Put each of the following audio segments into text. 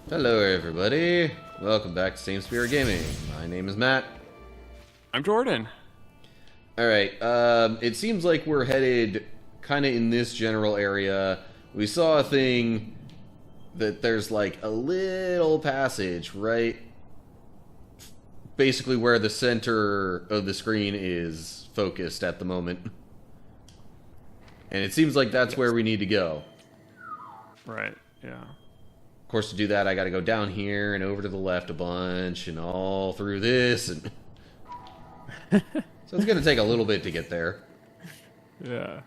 Hello everybody, welcome back to Same Spirit Gaming. My name is Matt. I'm Jordan. Alright, it seems like we're headed kind of in this general area. We saw a thing that there's like a little passage right basically where the center of the screen is focused at the moment. And it seems like that's where we need to go. Right, yeah. Of course, to do that, I gotta go down here and over to the left a bunch and all through this. And so it's gonna take a little bit to get there. Yeah.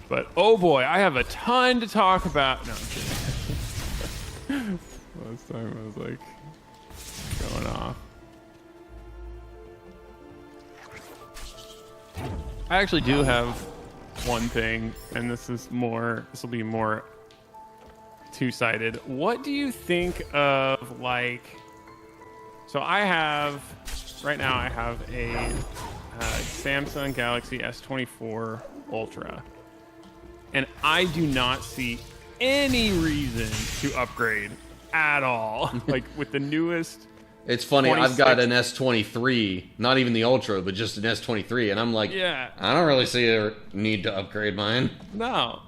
But, oh boy, I have a ton to talk about. No, I'm kidding. Last time I was like going off. I actually do have one thing, and this will be more two-sided. What do you think of, like, so right now I have a Samsung Galaxy S24 Ultra, and I do not see any reason to upgrade at all. Like, with the newest... It's funny, 26. I've got an S23, not even the Ultra, but just an S23, and I'm like, yeah, I don't really see a need to upgrade mine. No.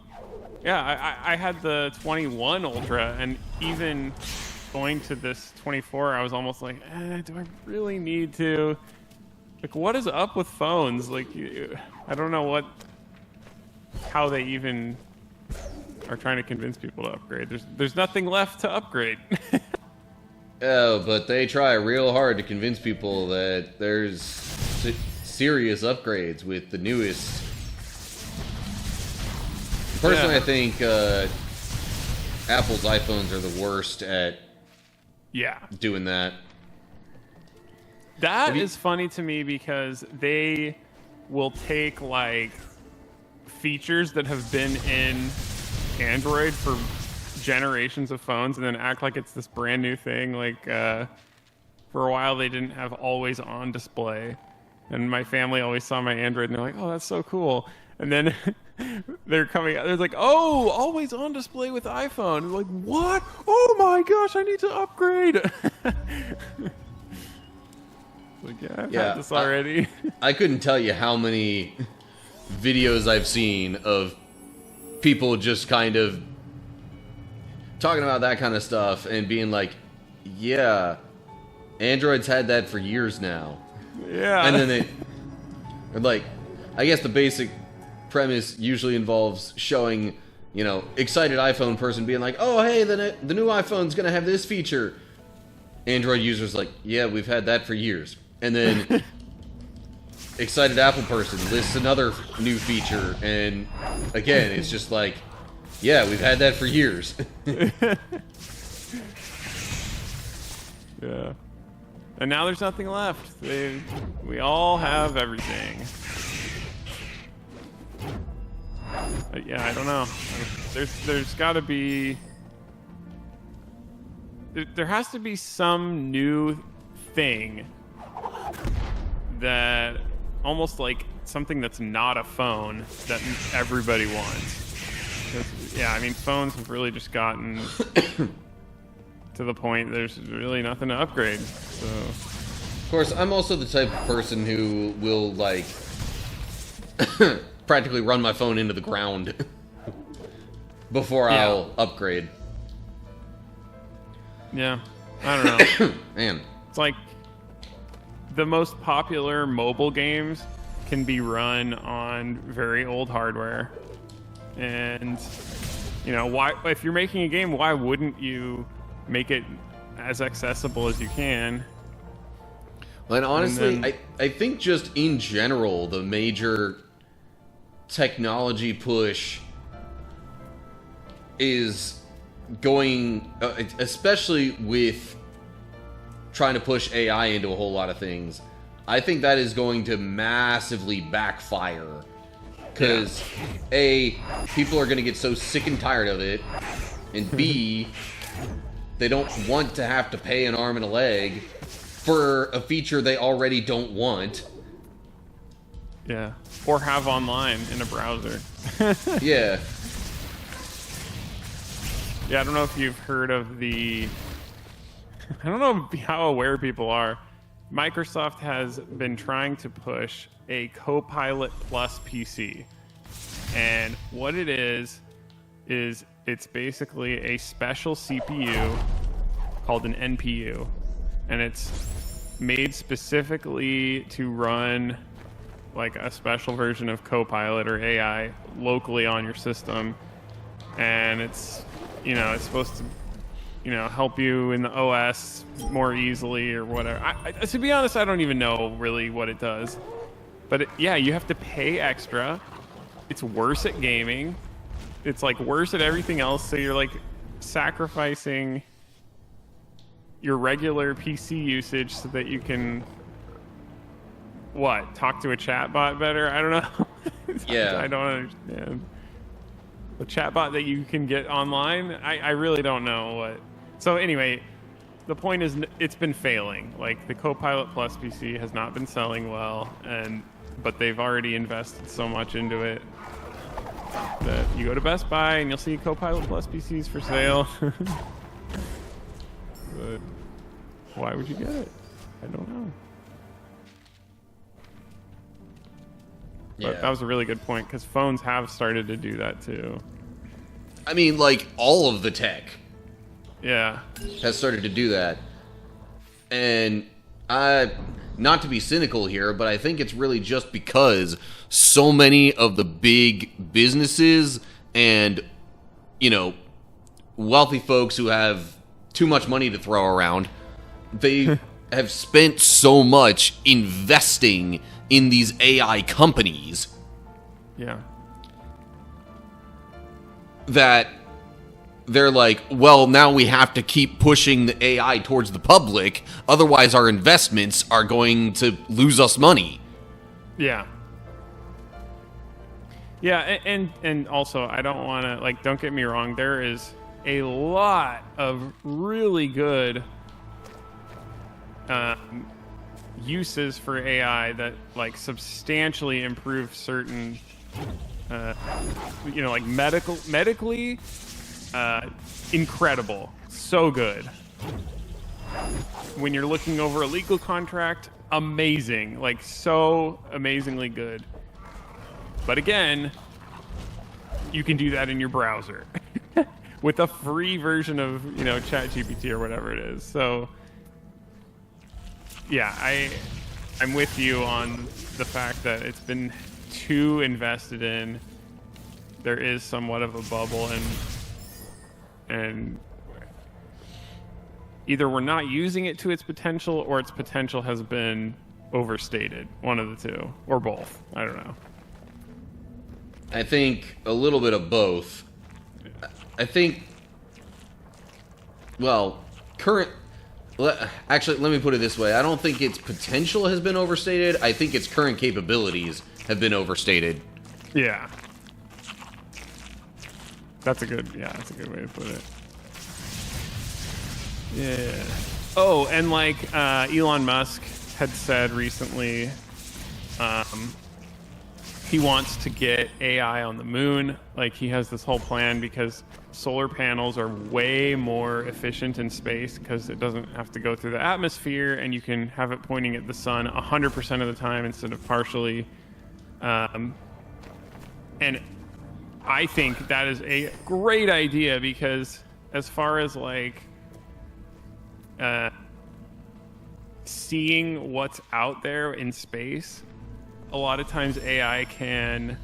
Yeah, I had the 21 Ultra, and even going to this 24, I was almost like, do I really need to? Like, what is up with phones? Like, I don't know how they even are trying to convince people to upgrade. There's nothing left to upgrade. Oh, but they try real hard to convince people that there's serious upgrades with the newest. Personally, yeah. I think Apple's iPhones are the worst at doing that. That is funny to me because they will take, like, features that have been in Android for generations of phones and then act like it's this brand new thing. Like, for a while they didn't have always on display, and my family always saw my Android and they're like, oh, that's so cool. And then they're coming out, they're like, oh, always on display with iPhone. And like, what? Oh my gosh, I need to upgrade. Like, yeah, I've had this already. I couldn't tell you how many videos I've seen of people just kind of talking about that kind of stuff and being like, yeah, Android's had that for years now. Yeah. And then they're like, I guess the basic premise usually involves showing, excited iPhone person being like, oh, hey, the new iPhone's going to have this feature. Android users like, yeah, we've had that for years. And then excited Apple person lists another new feature. And again, it's just like, yeah, we've had that for years. Yeah. And now there's nothing left. We all have everything. Yeah, I don't know. There's got to be... There has to be some new thing that... almost like something that's not a phone that everybody wants. Yeah, I mean, phones have really just gotten to the point there's really nothing to upgrade. So, of course, I'm also the type of person who will, like, practically run my phone into the ground before I'll upgrade. Yeah, I don't know. Man. It's like the most popular mobile games can be run on very old hardware. And, why, if you're making a game, why wouldn't you make it as accessible as you can? Well, and honestly, I think just in general, the major technology push is going, especially with trying to push AI into a whole lot of things, I think that is going to massively backfire. Because, A, people are going to get so sick and tired of it, and B, they don't want to have to pay an arm and a leg for a feature they already don't want. Yeah. Or have online in a browser. Yeah. Yeah, I don't know if you've heard of the... I don't know how aware people are. Microsoft has been trying to push a Copilot Plus PC. And what it is it's basically a special CPU called an NPU. And it's made specifically to run like a special version of Copilot or AI locally on your system. And it's, it's supposed to, help you in the OS more easily or whatever. To be honest, I don't even know really what it does. But you have to pay extra. It's worse at gaming. It's like worse at everything else. So you're like sacrificing your regular PC usage so that you can talk to a chatbot better? I don't know. Yeah. I don't understand. The chatbot that you can get online, I really don't know what. So anyway, the point is it's been failing. Like the Copilot Plus PC has not been selling well, but they've already invested so much into it that you go to Best Buy and you'll see Copilot Plus PCs for sale. But why would you get it? I don't know. But that was a really good point, because phones have started to do that too. I mean, like, all of the tech has started to do that. And not to be cynical here, but I think it's really just because so many of the big businesses and, wealthy folks who have too much money to throw around, they have spent so much investing in these AI companies. Yeah. That they're like, well, now we have to keep pushing the AI towards the public, otherwise our investments are going to lose us money. Yeah. Yeah, and also, I don't want to, don't get me wrong, there is a lot of really good uses for AI that, substantially improve certain, medically, incredible. So good. When you're looking over a legal contract, amazing. So amazingly good. But again, you can do that in your browser with a free version of, ChatGPT or whatever it is. So, yeah, I'm with you on the fact that it's been too invested in. There is somewhat of a bubble, and either we're not using it to its potential, or its potential has been overstated. One of the two, or both. I don't know. I think a little bit of both. I think, actually, let me put it this way. I don't think its potential has been overstated. I think its current capabilities have been overstated. Yeah. That's a good way to put it. Yeah. Oh, and Elon Musk had said recently, he wants to get AI on the moon. He has this whole plan because solar panels are way more efficient in space because it doesn't have to go through the atmosphere, and you can have it pointing at the sun 100% of the time instead of partially. And I think that is a great idea because as far as seeing what's out there in space, a lot of times AI can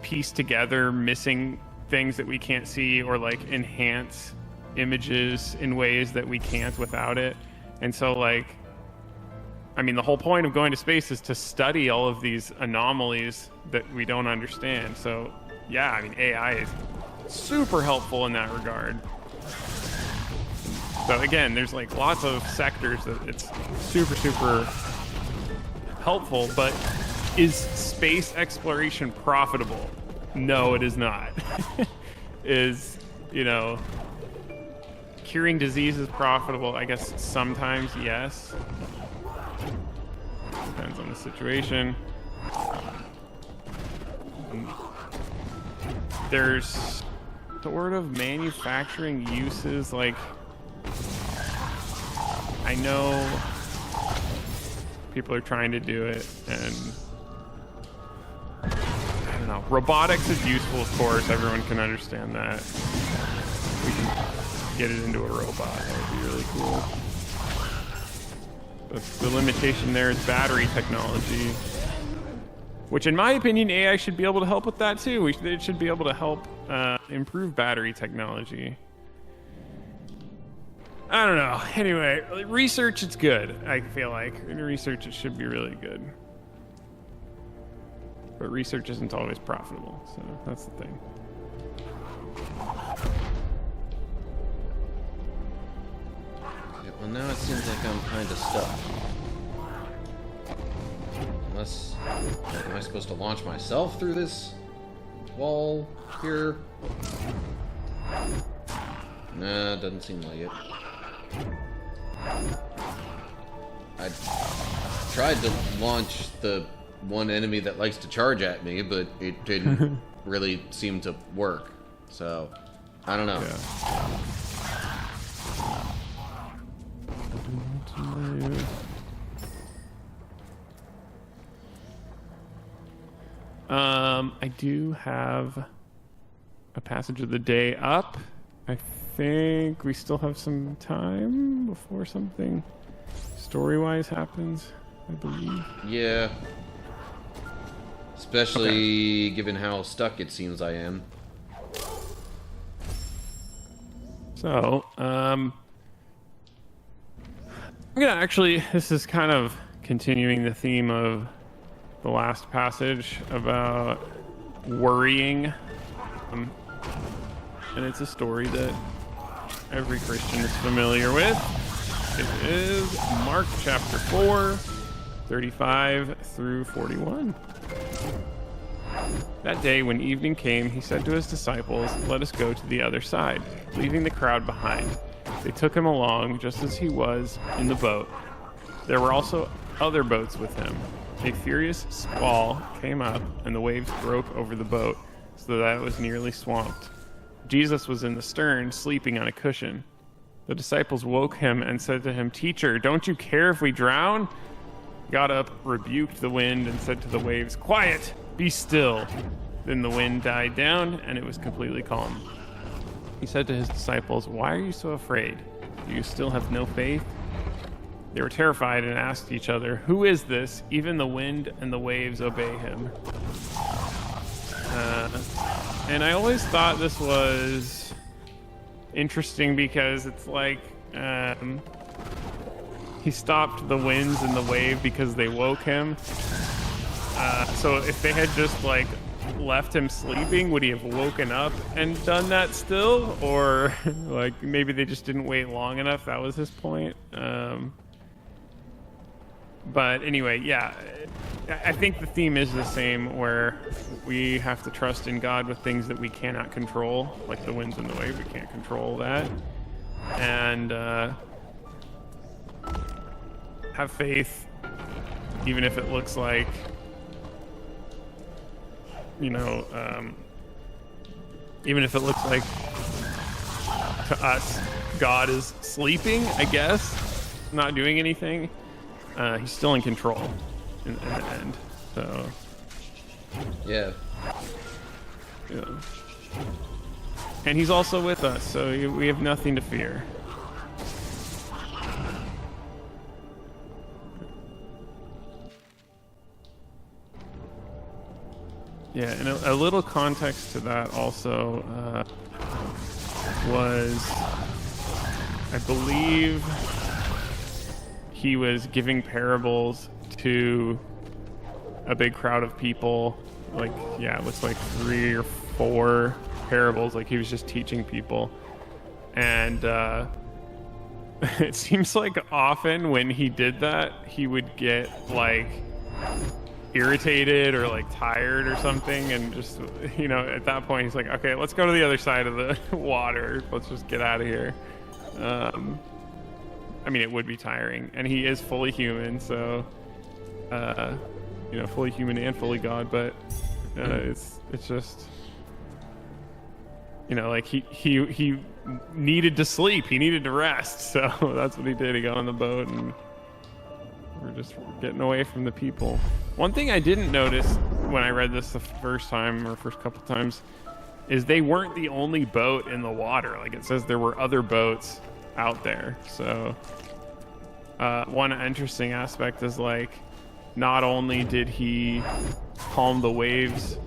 piece together missing things that we can't see, or enhance images in ways that we can't without it. And so the whole point of going to space is to study all of these anomalies that we don't understand. So yeah, AI is super helpful in that regard. So again, there's lots of sectors that it's super, super helpful, but is space exploration profitable? No, it is not. Is, curing diseases profitable? I guess sometimes, yes. Depends on the situation. There's sort of manufacturing uses. Like, I know people are trying to do it, and I don't know. Robotics is useful, of course. Everyone can understand that. We can get it into a robot. That would be really cool. But the limitation there is battery technology, which, in my opinion, AI should be able to help with that too. It should be able to help improve battery technology. I don't know. Anyway, research, it's good. I feel like in research, it should be really good. But research isn't always profitable, so that's the thing. Okay, well, now it seems like I'm kind of stuck. Unless, am I supposed to launch myself through this wall here? Nah, doesn't seem like it. I tried to launch the one enemy that likes to charge at me, but it didn't really seem to work. So, I don't know. I do have a passage of the day up. I think we still have some time before something story-wise happens, I believe. Yeah. Especially given how stuck it seems I am. So, I'm gonna actually, this is kind of continuing the theme of the last passage about worrying. And it's a story that every Christian is familiar with. It is Mark chapter 4, 35 through 41. That day when evening came, he said to his disciples, "Let us go to the other side," leaving the crowd behind. They took him along just as he was in the boat. There were also other boats with him. A furious squall came up, and the waves broke over the boat, so that it was nearly swamped. Jesus was in the stern, sleeping on a cushion. The disciples woke him and said to him, "Teacher, don't you care if we drown?" He got up, rebuked the wind, and said to the waves, "Quiet, be still." Then the wind died down, and it was completely calm. He said to his disciples, "Why are you so afraid? Do you still have no faith?" They were terrified and asked each other, "Who is this? Even the wind and the waves obey him." And I always thought this was interesting because it's like he stopped the winds and the wave because they woke him. So if they had just like left him sleeping, would he have woken up and done that still? Or like maybe they just didn't wait long enough. That was his point. But anyway, yeah, I think the theme is the same, where we have to trust in God with things that we cannot control, like the winds and the wave. We can't control that. And have faith, even if it looks like, even if it looks like to us, God is sleeping, I guess, not doing anything. He's still in control in the end. So yeah. And he's also with us, so we have nothing to fear. Yeah, and a little context to that also was, I believe, he was giving parables to a big crowd of people. Like, yeah, it looks like 3 or 4 parables. Like, he was just teaching people. And it seems like often when he did that, he would get, like, irritated or, like, tired or something. And just, at that point, he's like, okay, let's go to the other side of the water. Let's just get out of here. I mean, it would be tiring, and he is fully human, so, fully human and fully God, but it's just, you know, like he needed to sleep, he needed to rest, so that's what he did. He got on the boat, and we're just getting away from the people. One thing I didn't notice when I read this the first time or first couple times is they weren't the only boat in the water. Like, it says there were other boats out there. So one interesting aspect is, like, not only did he calm the waves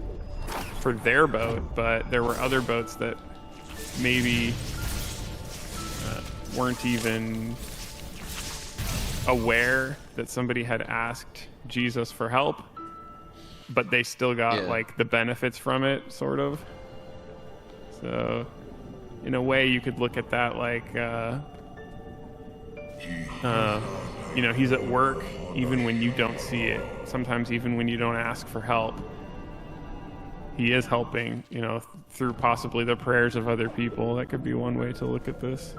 for their boat, but there were other boats that maybe weren't even aware that somebody had asked Jesus for help, but they still got like the benefits from it, sort of. So in a way you could look at that like you know, he's at work even when you don't see it. Sometimes even when you don't ask for help, he is helping, you know, through possibly the prayers of other people. That could be one way to look at this.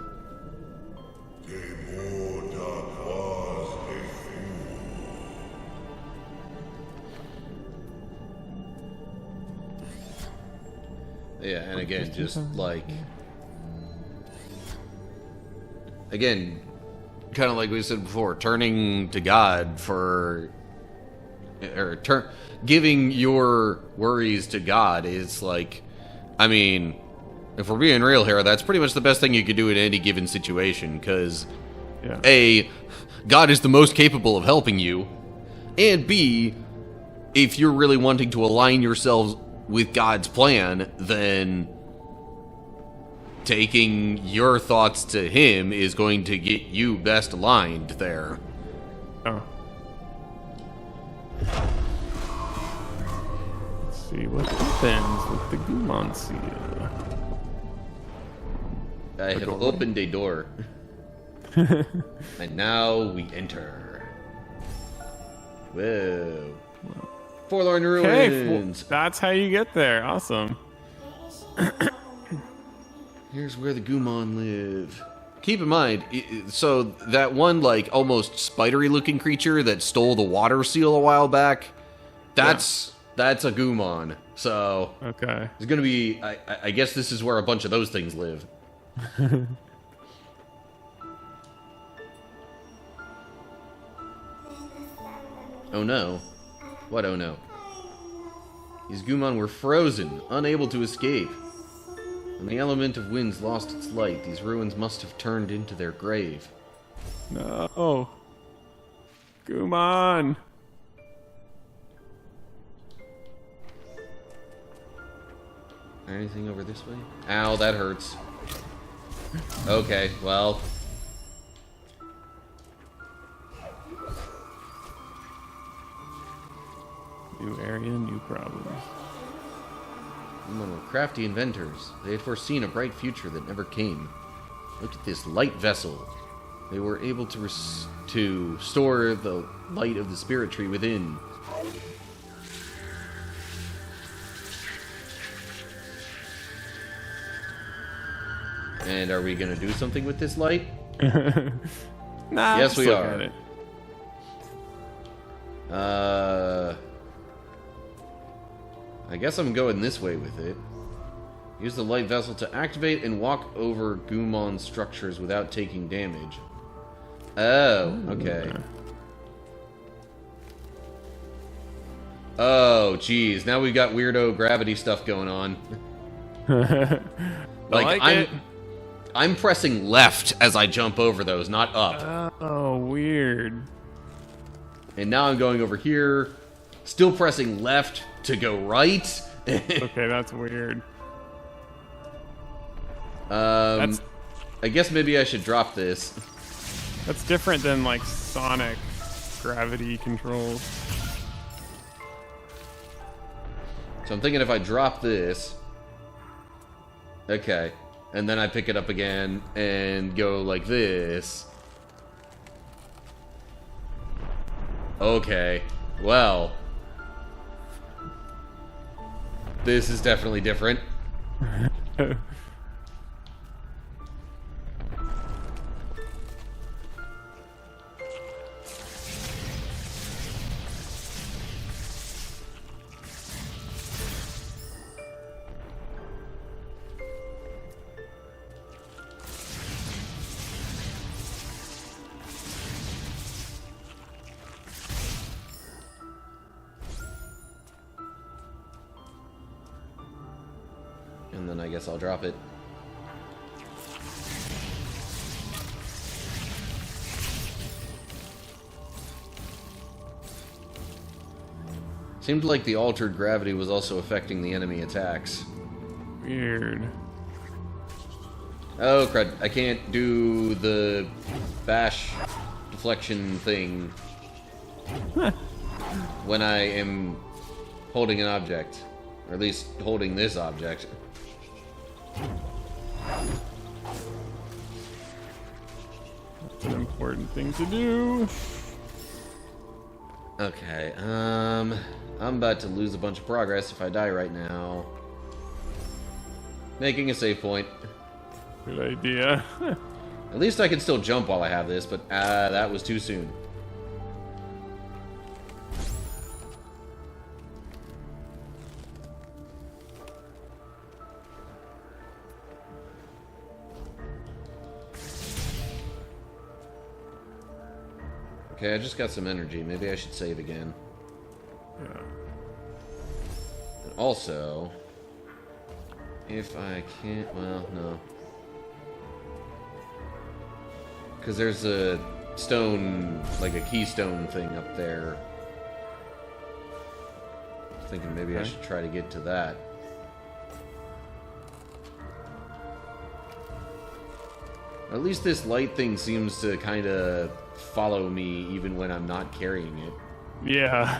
Yeah, and again, just like, again, kind of like we said before, turning to God for, or giving your worries to God is like, I mean, if we're being real here, that's pretty much the best thing you could do in any given situation, because A, God is the most capable of helping you, and B, if you're really wanting to align yourselves with God's plan, then taking your thoughts to him is going to get you best aligned there. Oh. Let's see what happens with the Gumon seal. I have opened a door. And now we enter. Whoa. Forlorn Ruins. Okay, that's how you get there. Awesome. Here's where the Gumon live. Keep in mind, so that one, like, almost spidery-looking creature that stole the water seal a while back, that's a Gumon. So, okay, it's gonna be, I guess this is where a bunch of those things live. Oh no. What oh no? These Gumon were frozen, unable to escape. When the element of winds lost its light, these ruins must have turned into their grave. No. Gumon. Anything over this way? Ow, that hurts. Okay, well. New area, new problems. Gumon were crafty inventors. They had foreseen a bright future that never came. Look at this light vessel. They were able to store the light of the spirit tree within. And are we gonna do something with this light? Nah, yes, we look are. at it. I guess I'm going this way with it. Use the light vessel to activate and walk over Gumon structures without taking damage. Oh, okay. Oh, geez. Now we've got weirdo gravity stuff going on. I'm pressing left as I jump over those, not up. Oh, weird. And now I'm going over here, still pressing left to go right. Okay, that's weird. I guess maybe I should drop this. That's different than, like, Sonic gravity controls. So I'm thinking if I drop this... Okay. And then I pick it up again and go like this. Okay. Well. This is definitely different. And then I guess I'll drop it. Seemed like the altered gravity was also affecting the enemy attacks. Weird. Oh, crud. I can't do the bash deflection thing when I am holding an object. Or at least holding this object. That's an important thing to do. Okay, I'm about to lose a bunch of progress if I die right now. Making a save point. Good idea. At least I can still jump while I have this, but that was too soon. Okay, I just got some energy. Maybe I should save again. Yeah. And also, if I can't, well, no. Because there's a stone, like a keystone thing up there. I'm thinking maybe I should try to get to that. At least this light thing seems to kind of follow me even when I'm not carrying it. Yeah.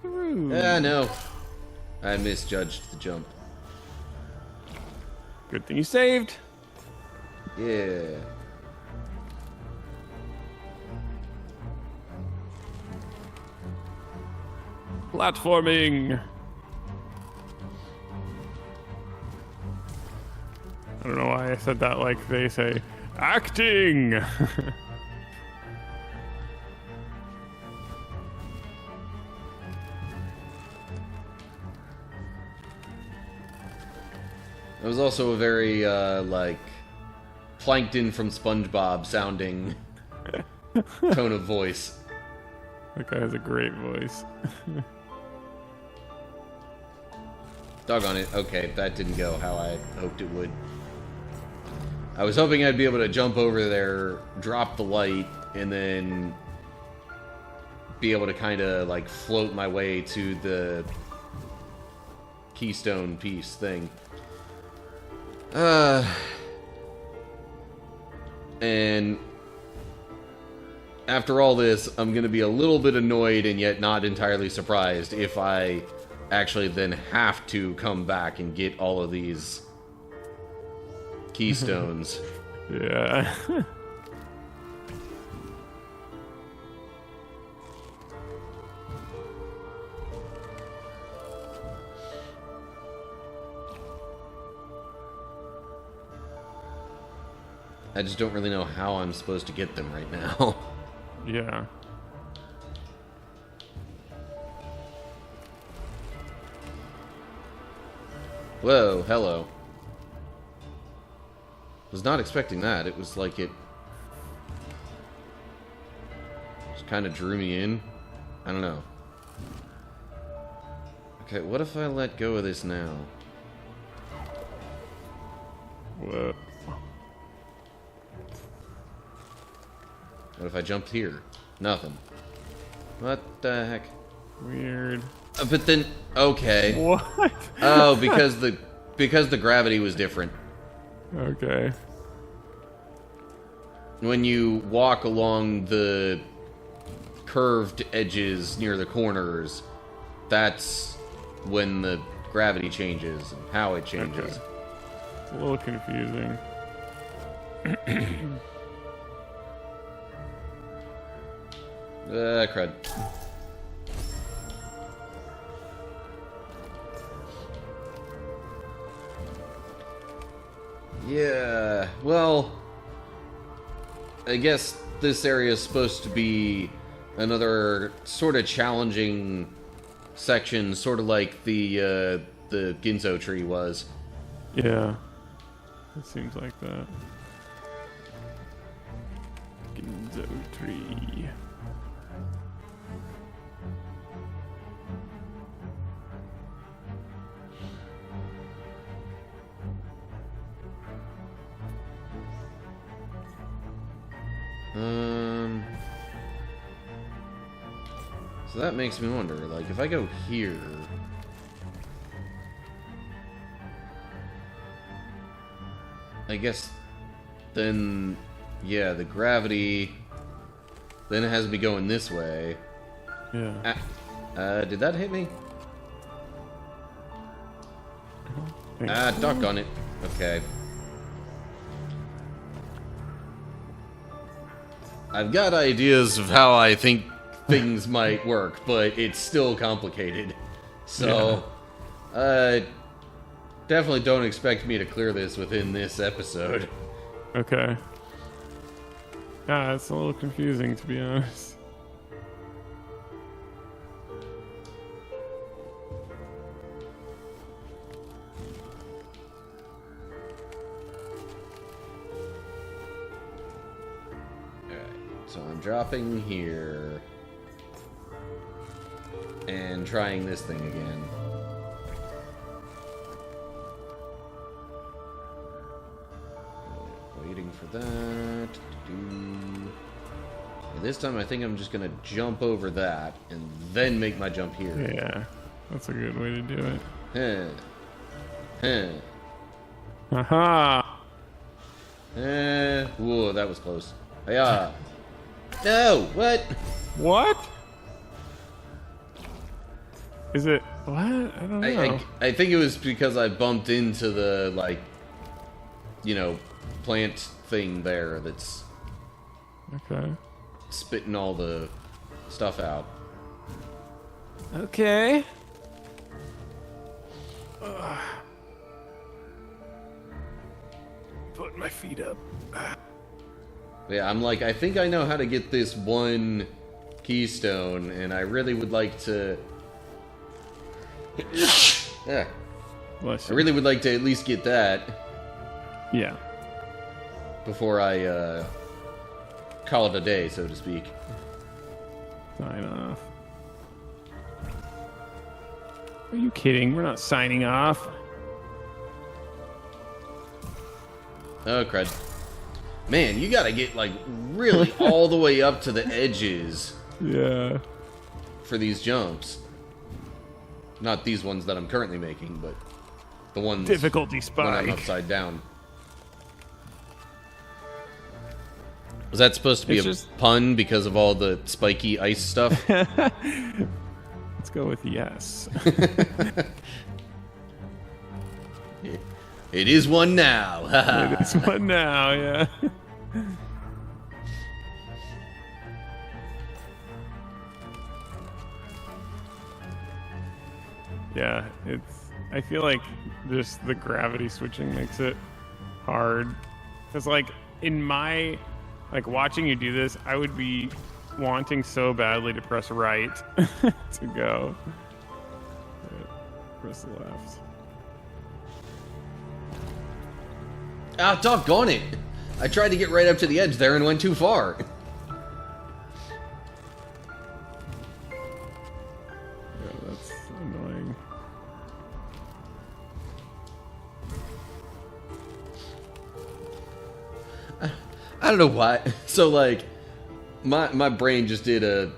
True. No. I misjudged the jump. Good thing you saved. Yeah. Platforming. I don't know why I said that like they say. Acting! It was also a very, like, Plankton from SpongeBob sounding tone of voice. That guy has a great voice. Doggone it. Okay, that didn't go how I hoped it would. I was hoping I'd be able to jump over there, drop the light, and then be able to kind of, like, float my way to the keystone piece thing. And after all this, I'm going to be a little bit annoyed and yet not entirely surprised if I actually then have to come back and get all of these keystones. Yeah. I just don't really know how I'm supposed to get them right now. Yeah. Whoa, hello. Was not expecting that. It was like it just kind of drew me in. I don't know. Okay, what if I let go of this now? Whoa. What if I jumped here? Nothing. What the heck? Weird. But then, okay. What? Oh, because the gravity was different. Okay. When you walk along the curved edges near the corners, that's when the gravity changes and how it changes. Okay. It's a little confusing. Crud. Yeah, well, I guess this area is supposed to be another sort of challenging section, sort of like the Ginzo tree was. Yeah. It seems like that. Ginzo tree. So that makes me wonder, like, if I go here... I guess then, yeah, the gravity then it has me going this way. Yeah. Did that hit me? Doggone it. Okay. I've got ideas of how I think things might work, but it's still complicated. So, definitely don't expect me to clear this within this episode. Okay. Yeah, it's a little confusing, to be honest. Alright, so I'm dropping here. And trying this thing again. Waiting for that. And this time I think I'm just gonna jump over that and then make my jump here. Yeah, that's a good way to do it. Aha! Whoa, that was close. Hiya! No! What? What? Is it what? I don't know. I think it was because I bumped into the, like, you know, plant thing there that's Okay. spitting all the stuff out. Okay. Putting my feet up. Yeah, I'm like, I think I know how to get this one keystone, and I really would like to... Yeah. Bless I you. really would like to at least get that Yeah. before I call it a day, so to speak. Sign off. Are you kidding? We're not signing off. Oh, crud. Man, you gotta get, like, really all the way up to the edges Yeah. for these jumps. Not these ones that I'm currently making, but the ones Difficulty when I'm spike. upside down. Was that supposed to be It's a just- pun because of all the spiky ice stuff? Let's go with yes. It is one now. It's one now, yeah. Yeah, it's. I feel like just the gravity switching makes it hard. Cause like in my, like watching you do this, I would be wanting so badly to press right to go. But press left. Ah, doggone it! I tried to get right up to the edge there and went too far. Yeah, that's annoying. I don't know why. So, like, my brain just did a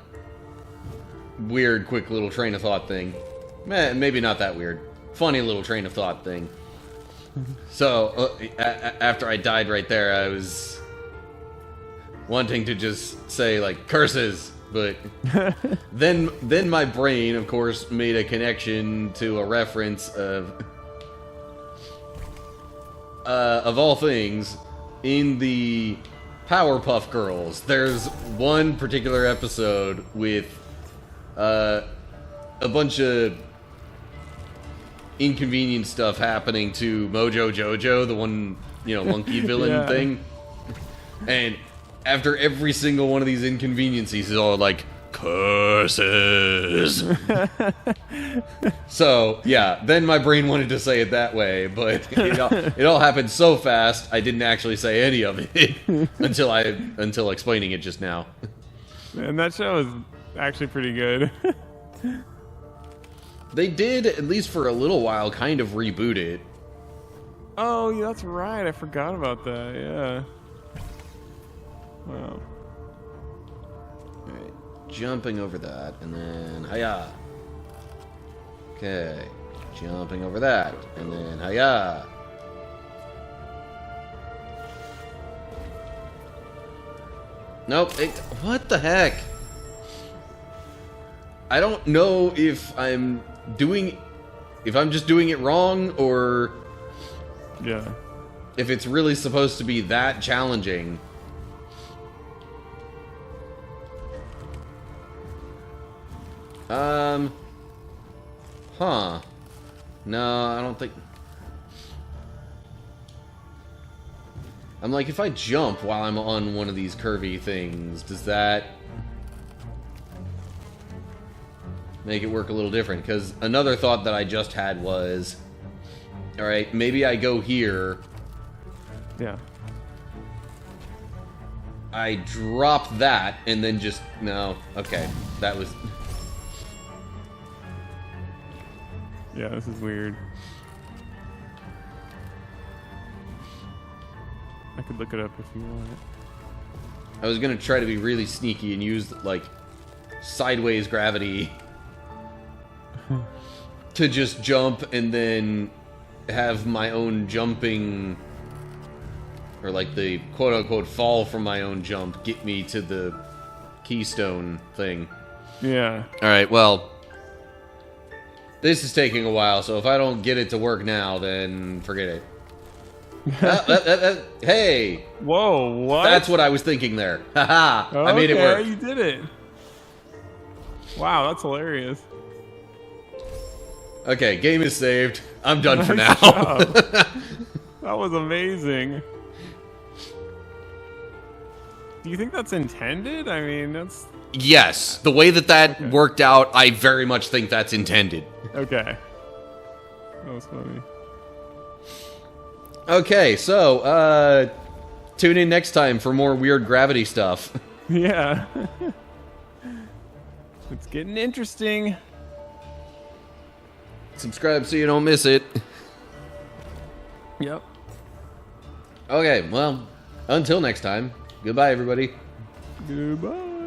weird, quick little train of thought thing. Maybe not that weird. Funny little train of thought thing. So, after I died right there, I was wanting to just say, like, curses, but then my brain, of course, made a connection to a reference of all things, in the Powerpuff Girls, there's one particular episode with a bunch of inconvenient stuff happening to Mojo Jojo, the one, you know, monkey villain Yeah. thing. And after every single one of these inconveniencies, he's all like, curses. So, yeah, then my brain wanted to say it that way, but it all happened so fast, I didn't actually say any of it until explaining it just now. And that show is actually pretty good. They did, at least for a little while, kind of reboot it. Oh, yeah, that's right. I forgot about that. Yeah. Wow. jumping over that, and then hiya. Okay, jumping over that, and then hiya. Nope. What the heck? I don't know if I'm just doing it wrong, or Yeah. if it's really supposed to be that challenging. Huh. No, I don't think... I'm like, if I jump while I'm on one of these curvy things, does that make it work a little different? Because another thought that I just had was, alright, maybe I go here, Yeah. I drop that, and then just... No, okay, that was... Yeah, this is weird. I could look it up if you want. I was gonna try to be really sneaky and use, like, sideways gravity to just jump and then have my own jumping, or like the quote-unquote fall from my own jump get me to the keystone thing. Yeah. Alright, well, this is taking a while, so if I don't get it to work now, then forget it. Hey! Whoa, what? That's what I was thinking there. Haha! I made it Okay, work. you did it. Wow, that's hilarious. Okay, game is saved. I'm done for now. Nice job. That was amazing. Do you think that's intended? I mean, that's... Yes, the way that worked out, I very much think that's intended. Okay. That was funny. Okay, so, tune in next time for more weird gravity stuff. Yeah. It's getting interesting. Subscribe so you don't miss it. Yep. Okay, well, until next time, goodbye, everybody. Goodbye.